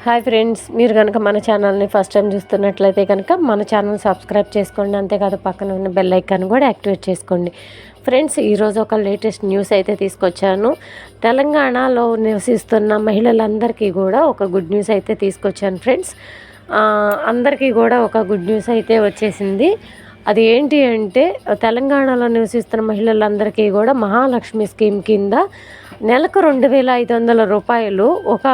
Hi friends, మీరు కనుక మన ఛానల్ని ఫస్ట్ టైం చూస్తున్నట్లయితే కనుక మన ఛానల్ సబ్స్క్రైబ్ చేసుకోండి. అంతేకాదు పక్కన ఉన్న బెల్ ఐకాన్ కూడా యాక్టివేట్ చేసుకోండి. ఫ్రెండ్స్, ఈరోజు ఒక లేటెస్ట్ న్యూస్ అయితే తీసుకొచ్చాను. తెలంగాణలో నివసిస్తున్న మహిళలందరికీ కూడా ఒక గుడ్ న్యూస్ అయితే తీసుకొచ్చాను ఫ్రెండ్స్. అందరికీ కూడా ఒక గుడ్ న్యూస్ అయితే వచ్చేసింది. అది ఏంటి అంటే, తెలంగాణలో నివసిస్తున్న మహిళలందరికీ కూడా మహాలక్ష్మి స్కీమ్ కింద నెలకు 2,500 రూపాయలు ఒక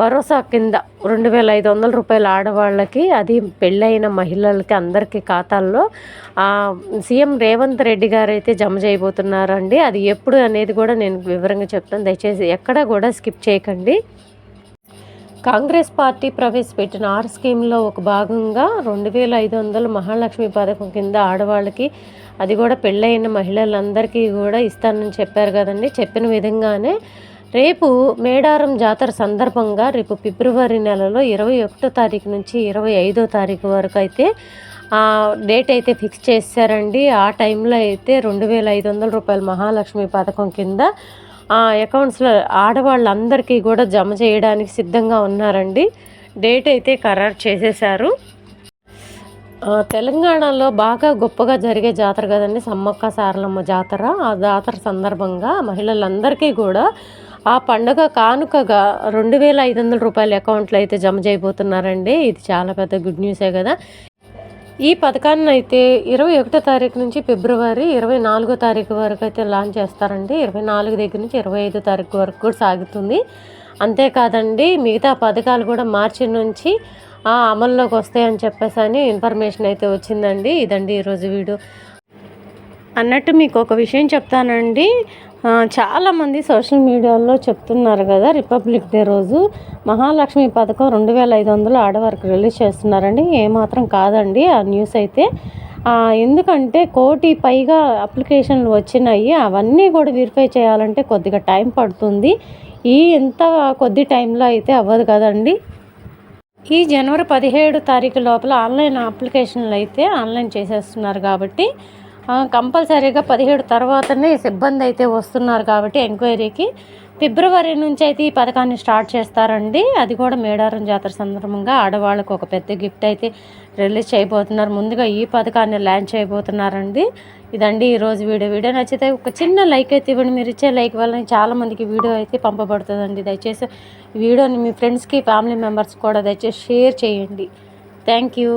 భరోసా కింద 2,500 రూపాయలు ఆడవాళ్ళకి, అది పెళ్ళైన మహిళలకి అందరికీ ఖాతాల్లో సీఎం రేవంత్ రెడ్డి గారు అయితే జమ చేయబోతున్నారండి. అది ఎప్పుడు అనేది కూడా నేను వివరంగా చెప్తాను, దయచేసి ఎక్కడ కూడా స్కిప్ చేయకండి. కాంగ్రెస్ పార్టీ ప్రవేశపెట్టిన 6 స్కీమ్లో ఒక భాగంగా 2,500 మహాలక్ష్మి పథకం కింద ఆడవాళ్ళకి, అది కూడా పెళ్ళైన మహిళలందరికీ కూడా ఇస్తానని చెప్పారు కదండి. చెప్పిన విధంగానే రేపు మేడారం జాతర సందర్భంగా రేపు ఫిబ్రవరి నెలలో 21వ తారీఖు నుంచి 25వ తారీఖు వరకు అయితే డేట్ అయితే ఫిక్స్ చేశారండి. ఆ టైంలో అయితే 2,500 రూపాయల మహాలక్ష్మి పథకం కింద అకౌంట్స్లో ఆడవాళ్ళందరికీ కూడా జమ చేయడానికి సిద్ధంగా ఉన్నారండి. డేట్ అయితే ఖరారు చేసేశారు. తెలంగాణలో బాగా గొప్పగా జరిగే జాతర కదండి సమ్మక్క సారలమ్మ జాతర. ఆ జాతర సందర్భంగా మహిళలందరికీ కూడా ఆ పండుగ కానుకగా 2,500 రూపాయల అకౌంట్లో అయితే జమ చేయబోతున్నారండి. ఇది చాలా పెద్ద గుడ్ న్యూసే కదా. ఈ పథకాన్ని అయితే 21వ తారీఖు నుంచి ఫిబ్రవరి 24వ తారీఖు వరకు అయితే లాంచ్ చేస్తారండి. 24 దగ్గర నుంచి 25వ తారీఖు వరకు కూడా సాగుతుంది. అంతేకాదండి, మిగతా పథకాలు కూడా మార్చి నుంచి అమల్లోకి వస్తాయని చెప్పేసి ఇన్ఫర్మేషన్ అయితే వచ్చిందండి. ఇదండి ఈరోజు వీడియో. అన్నట్టు మీకు ఒక విషయం చెప్తానండి. చాలామంది సోషల్ మీడియాలో చెప్తున్నారు కదా, రిపబ్లిక్ డే రోజు మహాలక్ష్మి పథకం 2,500 ఆడవారికి రిలీజ్ చేస్తున్నారండి. ఏమాత్రం కాదండి ఆ న్యూస్ అయితే. ఎందుకంటే 1 కోటి పైగా అప్లికేషన్లు వచ్చినాయి. అవన్నీ కూడా వెరిఫై చేయాలంటే కొద్దిగా టైం పడుతుంది. ఇంత కొద్ది టైంలో అయితే అవ్వదు కదండి. ఈ జనవరి 17 తారీఖు లోపల ఆన్లైన్ అప్లికేషన్లు అయితే ఆన్లైన్ చేసేస్తున్నారు కాబట్టి కంపల్సరీగా 17 తర్వాతనే సిబ్బంది అయితే వస్తున్నారు కాబట్టి ఎంక్వైరీకి ఫిబ్రవరి నుంచి అయితే ఈ పథకాన్ని స్టార్ట్ చేస్తారండి. అది కూడా మేడారం జాతర సందర్భంగా ఆడవాళ్ళకు ఒక పెద్ద గిఫ్ట్ అయితే రిలీజ్ చేయబోతున్నారు. ముందుగా ఈ పథకాన్ని లాంచ్ చేయబోతున్నారండి. ఇదండి ఈరోజు వీడియో నచ్చితే ఒక చిన్న లైక్ అయితే ఇవ్వండి. మీరు ఇచ్చే లైక్ వల్ల చాలామందికి వీడియో అయితే పంపబడుతుందండి. దయచేసి ఈ వీడియోని మీ ఫ్రెండ్స్కి, ఫ్యామిలీ మెంబర్స్ కూడా దయచేసి షేర్ చేయండి. Thank you.